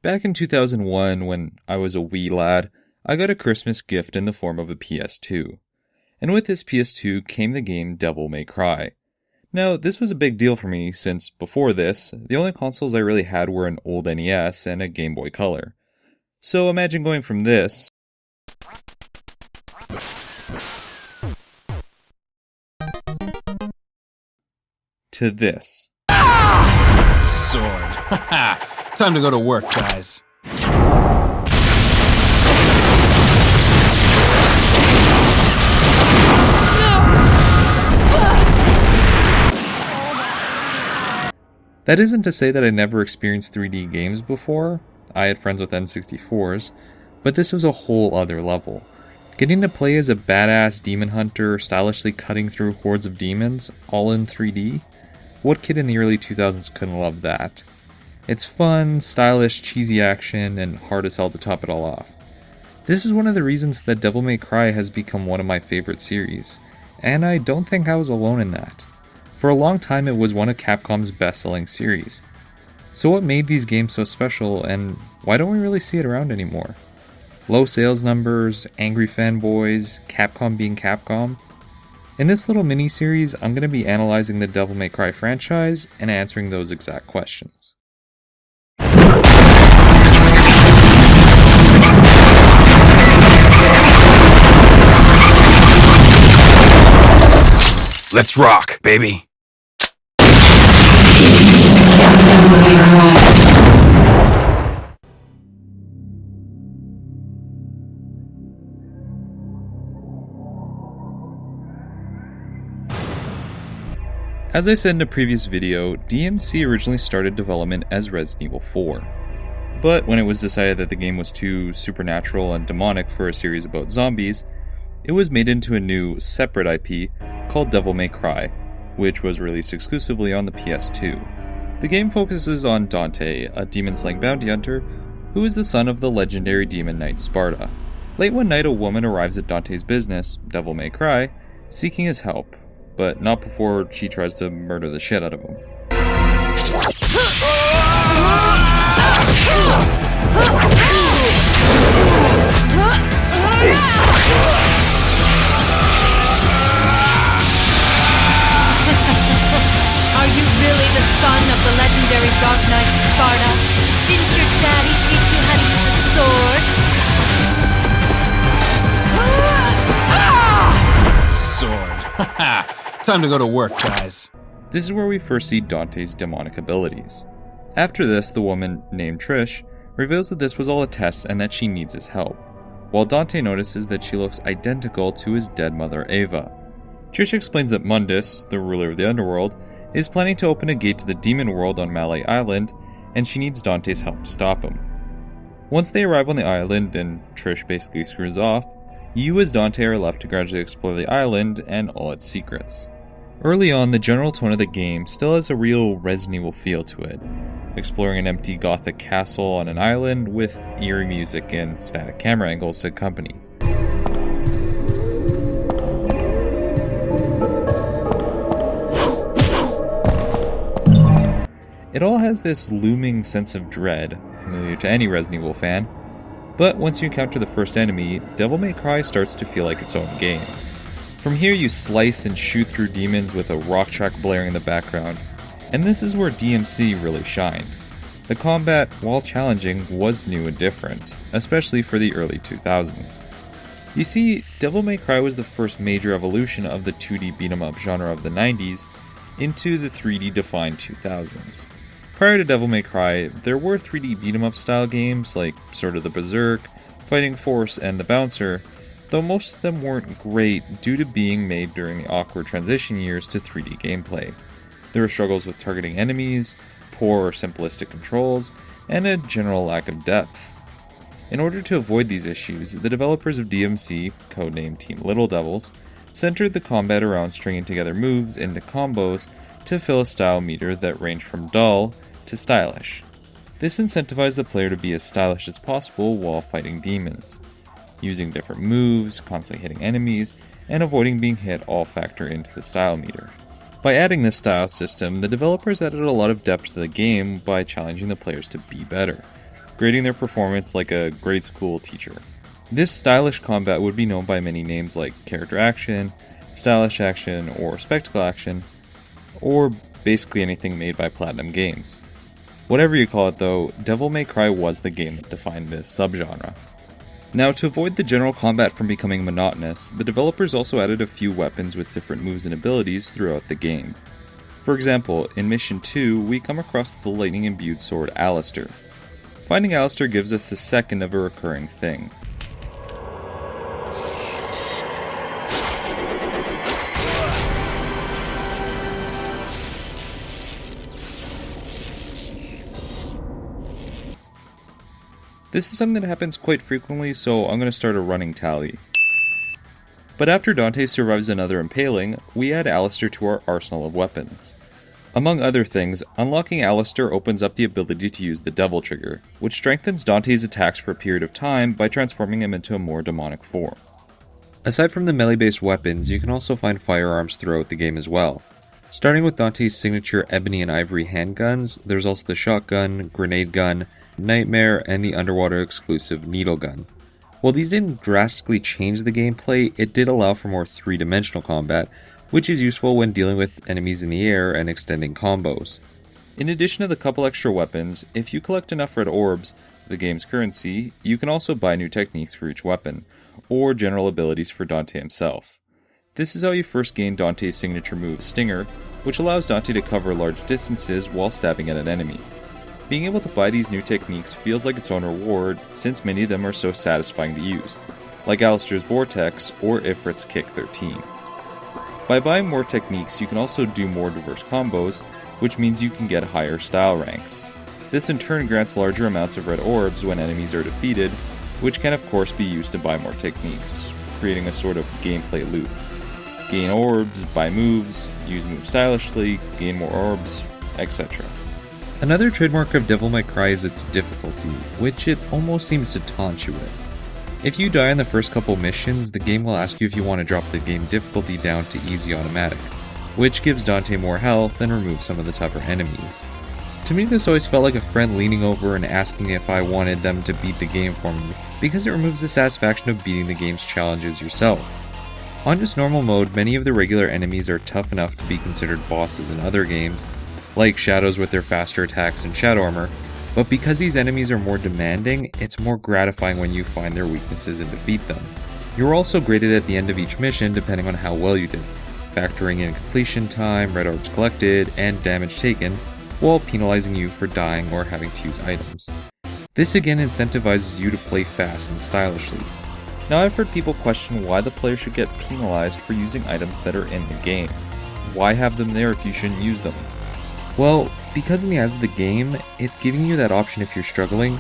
Back in 2001, when I was a wee lad, I got a Christmas gift in the form of a PS2. And with this PS2 came the game Devil May Cry. Now, this was a big deal for me since before this, the only consoles I really had were an old NES and a Game Boy Color. So imagine going from this to this. Sword. Time to go to work, guys. That isn't to say that I never experienced 3D games before. I had friends with N64s, but this was a whole other level. Getting to play as a badass demon hunter, stylishly cutting through hordes of demons, all in 3D? What kid in the early 2000s couldn't love that? It's fun, stylish, cheesy action, and hard as hell to top it all off. This is one of the reasons that Devil May Cry has become one of my favorite series, and I don't think I was alone in that. For a long time it was one of Capcom's best-selling series. So what made these games so special, and why don't we really see it around anymore? Low sales numbers, angry fanboys, Capcom being Capcom? In this little mini-series, I'm going to be analyzing the Devil May Cry franchise and answering those exact questions. Let's rock, baby. As I said in a previous video, DMC originally started development as Resident Evil 4. But when it was decided that the game was too supernatural and demonic for a series about zombies, it was made into a new, separate IP called Devil May Cry, which was released exclusively on the PS2. The game focuses on Dante, a demon-slaying bounty hunter, who is the son of the legendary demon knight Sparta. Late one night, a woman arrives at Dante's business, Devil May Cry, seeking his help, but not before she tries to murder the shit out of him. Are you really the son of the legendary Dark Knight Sparta? Didn't your daddy teach you how to use a sword? Sword. Time to go to work, guys. This is where we first see Dante's demonic abilities. After this, the woman, named Trish, reveals that this was all a test and that she needs his help, while Dante notices that she looks identical to his dead mother Ava. Trish explains that Mundus, the ruler of the underworld, is planning to open a gate to the demon world on Malay Island, and she needs Dante's help to stop him. Once they arrive on the island and Trish basically screws off, you as Dante are left to gradually explore the island and all its secrets. Early on, the general tone of the game still has a real Resident Evil feel to it, exploring an empty gothic castle on an island with eerie music and static camera angles to accompany. It all has this looming sense of dread, familiar to any Resident Evil fan, but once you encounter the first enemy, Devil May Cry starts to feel like its own game. From here you slice and shoot through demons with a rock track blaring in the background, and this is where DMC really shined. The combat, while challenging, was new and different, especially for the early 2000s. You see, Devil May Cry was the first major evolution of the 2D beat-em-up genre of the 90s into the 3D defined 2000s. Prior to Devil May Cry, there were 3D beat-em-up style games like Sword of the Berserk, Fighting Force, and The Bouncer, though most of them weren't great due to being made during the awkward transition years to 3D gameplay. There were struggles with targeting enemies, poor or simplistic controls, and a general lack of depth. In order to avoid these issues, the developers of DMC, codenamed Team Little Devils, centered the combat around stringing together moves into combos to fill a style meter that ranged from dull to stylish. This incentivized the player to be as stylish as possible while fighting demons. Using different moves, constantly hitting enemies, and avoiding being hit all factor into the style meter. By adding this style system, the developers added a lot of depth to the game by challenging the players to be better. grading their performance like a grade school teacher. This stylish combat would be known by many names like character action, stylish action, or spectacle action, or basically anything made by Platinum Games. Whatever you call it though, Devil May Cry was the game that defined this subgenre. Now, to avoid the general combat from becoming monotonous, the developers also added a few weapons with different moves and abilities throughout the game. For example, in Mission 2, we come across the lightning-imbued sword Alistair. Finding Alistair gives us the second of a recurring thing. This is something that happens quite frequently, so I'm going to start a running tally. But after Dante survives another impaling, we add Alistair to our arsenal of weapons. Among other things, unlocking Alistair opens up the ability to use the Devil Trigger, which strengthens Dante's attacks for a period of time by transforming him into a more demonic form. Aside from the melee-based weapons, you can also find firearms throughout the game as well. Starting with Dante's signature ebony and ivory handguns, there's also the shotgun, grenade gun, Nightmare, and the underwater exclusive needle gun. While these didn't drastically change the gameplay, it did allow for more three-dimensional combat, which is useful when dealing with enemies in the air and extending combos. In addition to the couple extra weapons, if you collect enough red orbs, the game's currency, you can also buy new techniques for each weapon, or general abilities for Dante himself. This is how you first gain Dante's signature move, Stinger, which allows Dante to cover large distances while stabbing at an enemy. Being able to buy these new techniques feels like its own reward, since many of them are so satisfying to use, like Alistair's Vortex or Ifrit's Kick 13. By buying more techniques, you can also do more diverse combos, which means you can get higher style ranks. This in turn grants larger amounts of red orbs when enemies are defeated, which can of course be used to buy more techniques, creating a sort of gameplay loop. Gain orbs, buy moves, use moves stylishly, gain more orbs, etc. Another trademark of Devil May Cry is its difficulty, which it almost seems to taunt you with. If you die in the first couple missions, the game will ask you if you want to drop the game difficulty down to easy automatic, which gives Dante more health and removes some of the tougher enemies. To me, this always felt like a friend leaning over and asking if I wanted them to beat the game for me, because it removes the satisfaction of beating the game's challenges yourself. On just normal mode, many of the regular enemies are tough enough to be considered bosses in other games, like Shadows with their faster attacks and Shadow Armor, but because these enemies are more demanding, it's more gratifying when you find their weaknesses and defeat them. You're also graded at the end of each mission depending on how well you did, factoring in completion time, red orbs collected, and damage taken, while penalizing you for dying or having to use items. This again incentivizes you to play fast and stylishly. Now I've heard people question why the player should get penalized for using items that are in the game. Why have them there if you shouldn't use them? Well, because in the eyes of the game, it's giving you that option if you're struggling,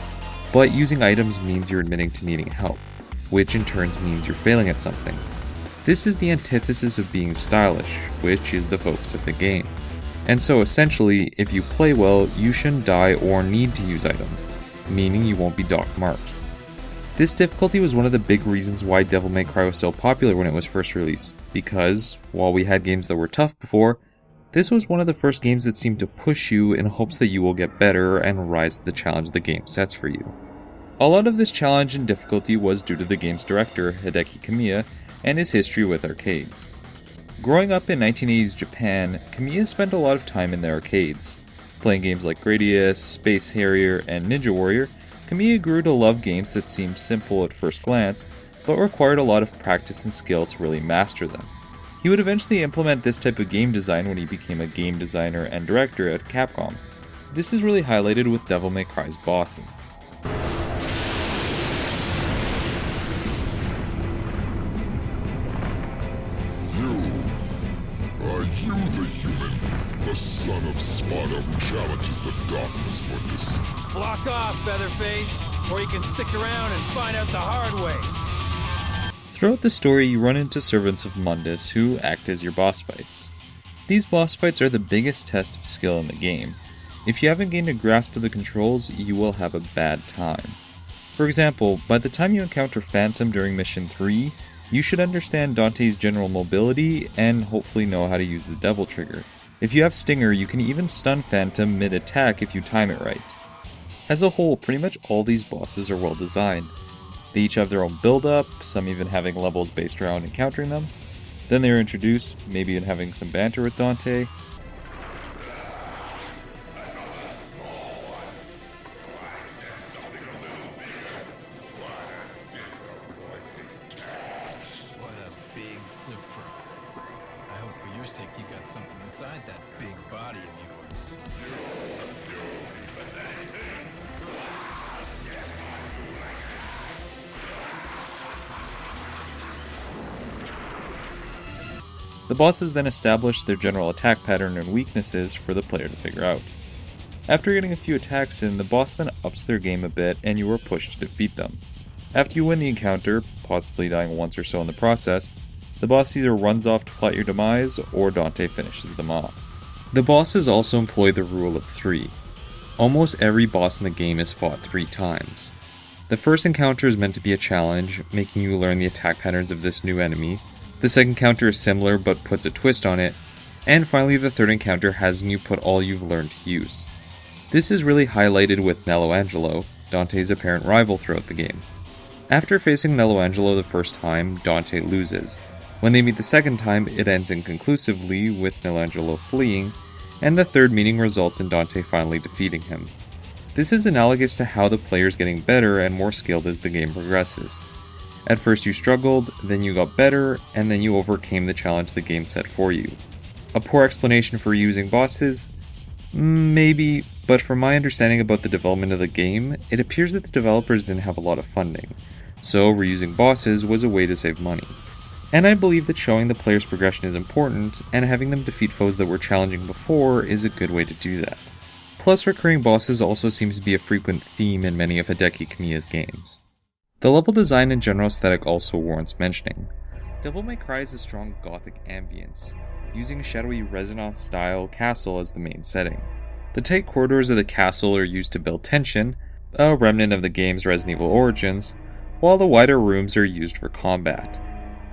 but using items means you're admitting to needing help, which in turn means you're failing at something. This is the antithesis of being stylish, which is the focus of the game. And so essentially, if you play well, you shouldn't die or need to use items, meaning you won't be docked marks. This difficulty was one of the big reasons why Devil May Cry was so popular when it was first released, because, while we had games that were tough before, this was one of the first games that seemed to push you in hopes that you will get better and rise to the challenge the game sets for you. A lot of this challenge and difficulty was due to the game's director, Hideki Kamiya, and his history with arcades. Growing up in 1980s Japan, Kamiya spent a lot of time in the arcades. Playing games like Gradius, Space Harrier, and Ninja Warrior, Kamiya grew to love games that seemed simple at first glance, but required a lot of practice and skill to really master them. He would eventually implement this type of game design when he became a game designer and director at Capcom. This is really highlighted with Devil May Cry's bosses. Are you the human, the son of Sparta who challenges the darkness for this? Block off, Featherface, or you can stick around and find out the hard way. Throughout the story, you run into servants of Mundus who act as your boss fights. These boss fights are the biggest test of skill in the game. If you haven't gained a grasp of the controls, you will have a bad time. For example, by the time you encounter Phantom during Mission 3, you should understand Dante's general mobility and hopefully know how to use the Devil Trigger. If you have Stinger, you can even stun Phantom mid-attack if you time it right. As a whole, pretty much all these bosses are well designed. They each have their own build-up, some even having levels based around encountering them. Then they are introduced, maybe in having some banter with Dante. What a big surprise. I hope for your sake you got something inside that big body of yours. The bosses then establish their general attack pattern and weaknesses for the player to figure out. After getting a few attacks in, the boss then ups their game a bit and you are pushed to defeat them. After you win the encounter, possibly dying once or so in the process, the boss either runs off to plot your demise or Dante finishes them off. The bosses also employ the rule of 3. Almost every boss in the game is fought 3 times. The first encounter is meant to be a challenge, making you learn the attack patterns of this new enemy. The second encounter is similar but puts a twist on it, and finally the third encounter has you put all you've learned to use. This is really highlighted with Nello Angelo, Dante's apparent rival throughout the game. After facing Nello Angelo the first time, Dante loses. When they meet the second time, it ends inconclusively with Nello Angelo fleeing, and the third meeting results in Dante finally defeating him. This is analogous to how the player is getting better and more skilled as the game progresses. At first you struggled, then you got better, and then you overcame the challenge the game set for you. A poor explanation for using bosses? Maybe, but from my understanding about the development of the game, it appears that the developers didn't have a lot of funding, so reusing bosses was a way to save money. And I believe that showing the player's progression is important, and having them defeat foes that were challenging before is a good way to do that. Plus, recurring bosses also seems to be a frequent theme in many of Hideki Kamiya's games. The level design and general aesthetic also warrants mentioning. Devil May Cry has a strong gothic ambience, using a shadowy Renaissance-style castle as the main setting. The tight corridors of the castle are used to build tension, a remnant of the game's Resident Evil origins, while the wider rooms are used for combat.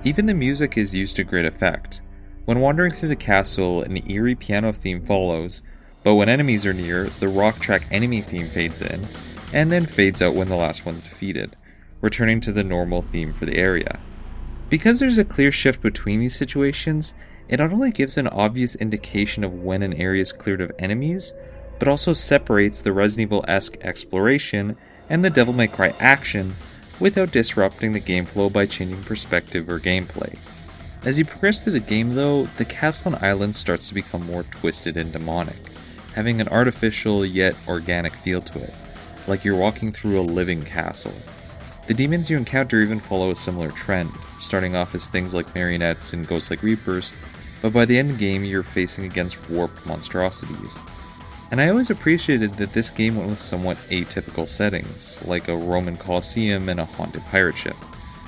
Even the music is used to great effect. When wandering through the castle, an eerie piano theme follows, but when enemies are near, the rock track enemy theme fades in, and then fades out when the last one's defeated, returning to the normal theme for the area. Because there's a clear shift between these situations, it not only gives an obvious indication of when an area is cleared of enemies, but also separates the Resident Evil-esque exploration and the Devil May Cry action without disrupting the game flow by changing perspective or gameplay. As you progress through the game though, the castle and island starts to become more twisted and demonic, having an artificial yet organic feel to it, like you're walking through a living castle. The demons you encounter even follow a similar trend, starting off as things like marionettes and ghost-like reapers, but by the end game you're facing against warped monstrosities. And I always appreciated that this game went with somewhat atypical settings, like a Roman Colosseum and a haunted pirate ship,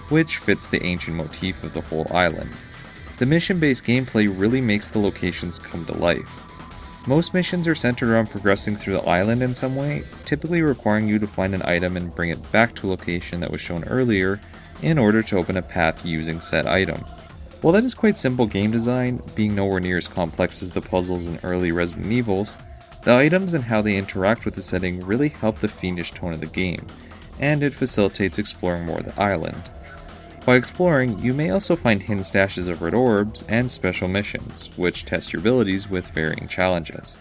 which fits the ancient motif of the whole island. The mission-based gameplay really makes the locations come to life. Most missions are centered around progressing through the island in some way, typically requiring you to find an item and bring it back to a location that was shown earlier in order to open a path using said item. While that is quite simple game design, being nowhere near as complex as the puzzles in early Resident Evils, the items and how they interact with the setting really help the fiendish tone of the game, and it facilitates exploring more of the island. By exploring, you may also find hidden stashes of red orbs and special missions, which test your abilities with varying challenges.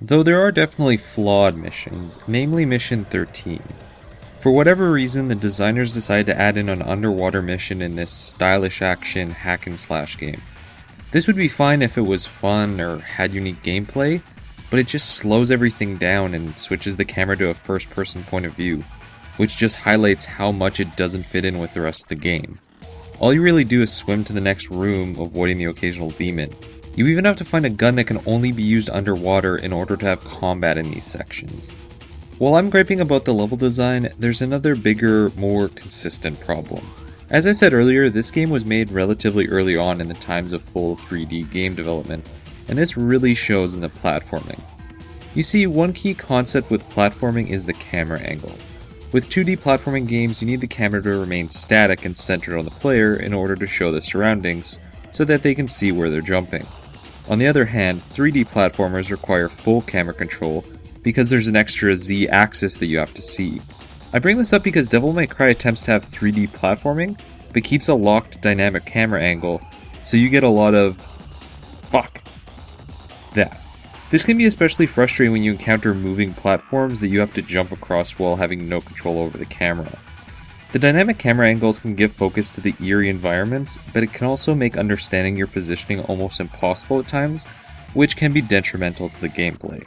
Though there are definitely flawed missions, namely Mission 13. For whatever reason, the designers decided to add in an underwater mission in this stylish action hack and slash game. This would be fine if it was fun or had unique gameplay, but it just slows everything down and switches the camera to a first-person point of view, which just highlights how much it doesn't fit in with the rest of the game. All you really do is swim to the next room, avoiding the occasional demon. You even have to find a gun that can only be used underwater in order to have combat in these sections. While I'm griping about the level design, there's another bigger, more consistent problem. As I said earlier, this game was made relatively early on in the times of full 3D game development, and this really shows in the platforming. You see, one key concept with platforming is the camera angle. With 2D platforming games, you need the camera to remain static and centered on the player in order to show the surroundings, so that they can see where they're jumping. On the other hand, 3D platformers require full camera control, because there's an extra Z axis that you have to see. I bring this up because Devil May Cry attempts to have 3D platforming, but keeps a locked dynamic camera angle, so you get a lot of that. This can be especially frustrating when you encounter moving platforms that you have to jump across while having no control over the camera. The dynamic camera angles can give focus to the eerie environments, but it can also make understanding your positioning almost impossible at times, which can be detrimental to the gameplay.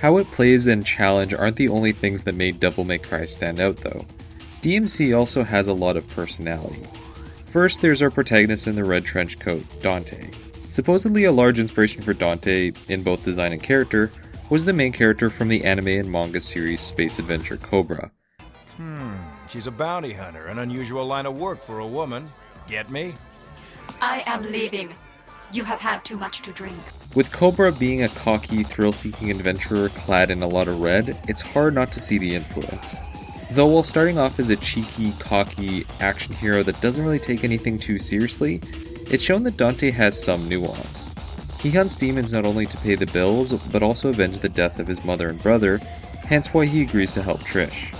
How it plays and challenge aren't the only things that made Devil May Cry stand out though. DMC also has a lot of personality. First, there's our protagonist in the red trench coat, Dante. Supposedly a large inspiration for Dante, in both design and character, was the main character from the anime and manga series Space Adventure Cobra. She's a bounty hunter, an unusual line of work for a woman. Get me? I am leaving. You have had too much to drink. With Cobra being a cocky, thrill-seeking adventurer clad in a lot of red, it's hard not to see the influence. Though while starting off as a cheeky, cocky action hero that doesn't really take anything too seriously, it's shown that Dante has some nuance. He hunts demons not only to pay the bills, but also avenge the death of his mother and brother, hence why he agrees to help Trish.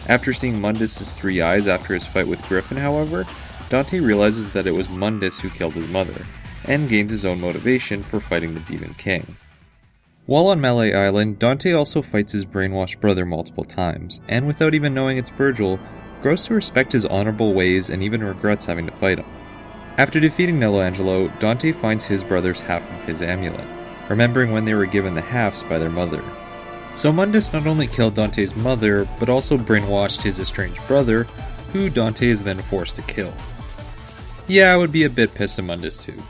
After seeing Mundus' 3 eyes after his fight with Griffin, however, Dante realizes that it was Mundus who killed his mother, and gains his own motivation for fighting the Demon King. While on Malay Island, Dante also fights his brainwashed brother multiple times, and without even knowing it's Virgil, grows to respect his honorable ways and even regrets having to fight him. After defeating Nello Angelo, Dante finds his brother's half of his amulet, remembering when they were given the halves by their mother. So Mundus not only killed Dante's mother, but also brainwashed his estranged brother, who Dante is then forced to kill. Yeah, I would be a bit pissed at Mundus too.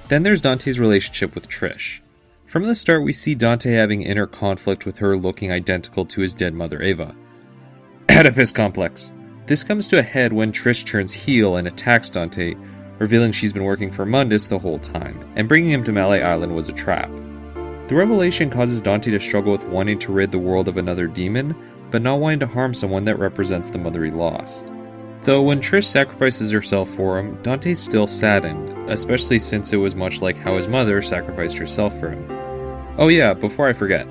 Then there's Dante's relationship with Trish. From the start we see Dante having inner conflict with her looking identical to his dead mother Ava. Oedipus complex. This comes to a head when Trish turns heel and attacks Dante, revealing she's been working for Mundus the whole time, and bringing him to Malay Island was a trap. The revelation causes Dante to struggle with wanting to rid the world of another demon, but not wanting to harm someone that represents the mother he lost. Though when Trish sacrifices herself for him, Dante's still saddened, especially since it was much like how his mother sacrificed herself for him. Oh yeah, before I forget.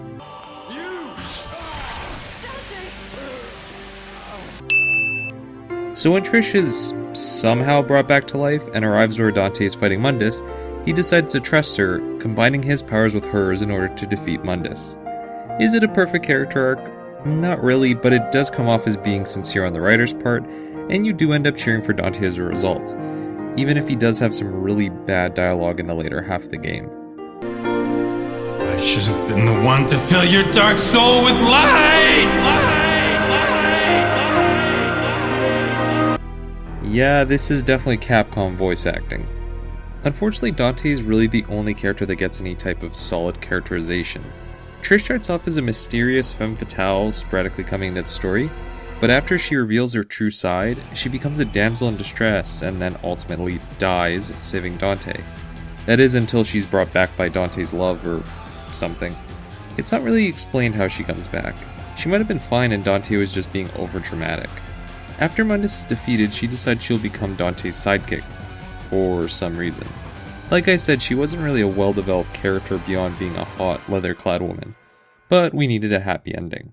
So when Trish is somehow brought back to life and arrives where Dante is fighting Mundus, he decides to trust her, combining his powers with hers in order to defeat Mundus. Is it a perfect character arc? Not really, but it does come off as being sincere on the writer's part, and you do end up cheering for Dante as a result, even if he does have some really bad dialogue in the later half of the game. I should have been the one to fill your dark soul with light! Yeah, this is definitely Capcom voice acting. Unfortunately, Dante is really the only character that gets any type of solid characterization. Trish starts off as a mysterious femme fatale sporadically coming into the story, but after she reveals her true side, she becomes a damsel in distress and then ultimately dies, saving Dante. That is until she's brought back by Dante's love or something. It's not really explained how she comes back. She might have been fine and Dante was just being overdramatic. After Mundus is defeated, she decides she'll become Dante's sidekick, for some reason. Like I said, she wasn't really a well-developed character beyond being a hot, leather-clad woman, but we needed a happy ending.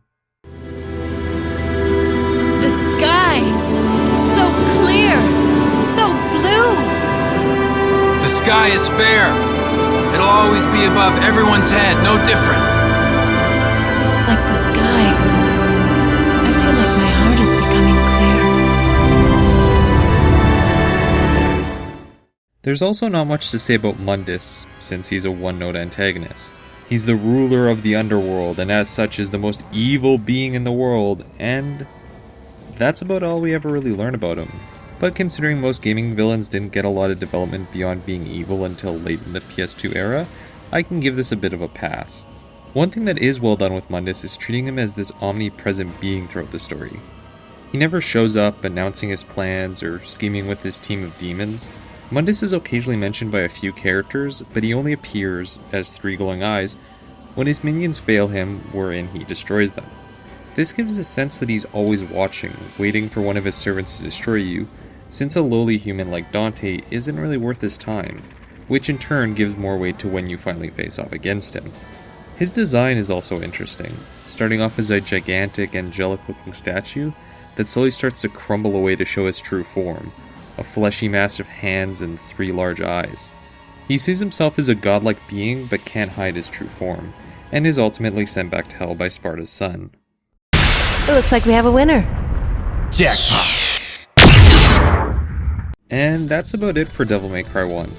The sky! So clear! So blue! The sky is fair. It'll always be above everyone's head, no different. Like the sky. I feel like my heart is becoming clear. There's also not much to say about Mundus, since he's a one-note antagonist. He's the ruler of the underworld, and as such is the most evil being in the world, and that's about all we ever really learn about him. But considering most gaming villains didn't get a lot of development beyond being evil until late in the PS2 era, I can give this a bit of a pass. One thing that is well done with Mundus is treating him as this omnipresent being throughout the story. He never shows up announcing his plans or scheming with his team of demons. Mundus is occasionally mentioned by a few characters, but he only appears as 3 glowing eyes when his minions fail him, wherein he destroys them. This gives a sense that he's always watching, waiting for one of his servants to destroy you, since a lowly human like Dante isn't really worth his time, which in turn gives more weight to when you finally face off against him. His design is also interesting, starting off as a gigantic, angelic-looking statue that slowly starts to crumble away to show his true form, a fleshy mass of hands and 3 large eyes. He sees himself as a godlike being but can't hide his true form, and is ultimately sent back to hell by Sparta's son. It looks like we have a winner. Jackpot! And that's about it for Devil May Cry 1.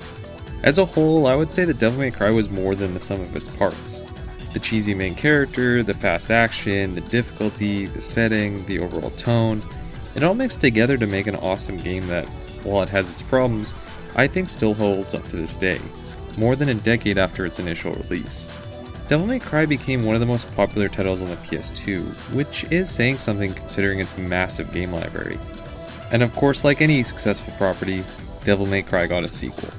As a whole, I would say that Devil May Cry was more than the sum of its parts. The cheesy main character, the fast action, the difficulty, the setting, the overall tone, it all mixed together to make an awesome game that, while it has its problems, I think still holds up to this day, more than a decade after its initial release. Devil May Cry became one of the most popular titles on the PS2, which is saying something considering its massive game library. And of course, like any successful property, Devil May Cry got a sequel.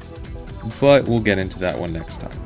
But we'll get into that one next time.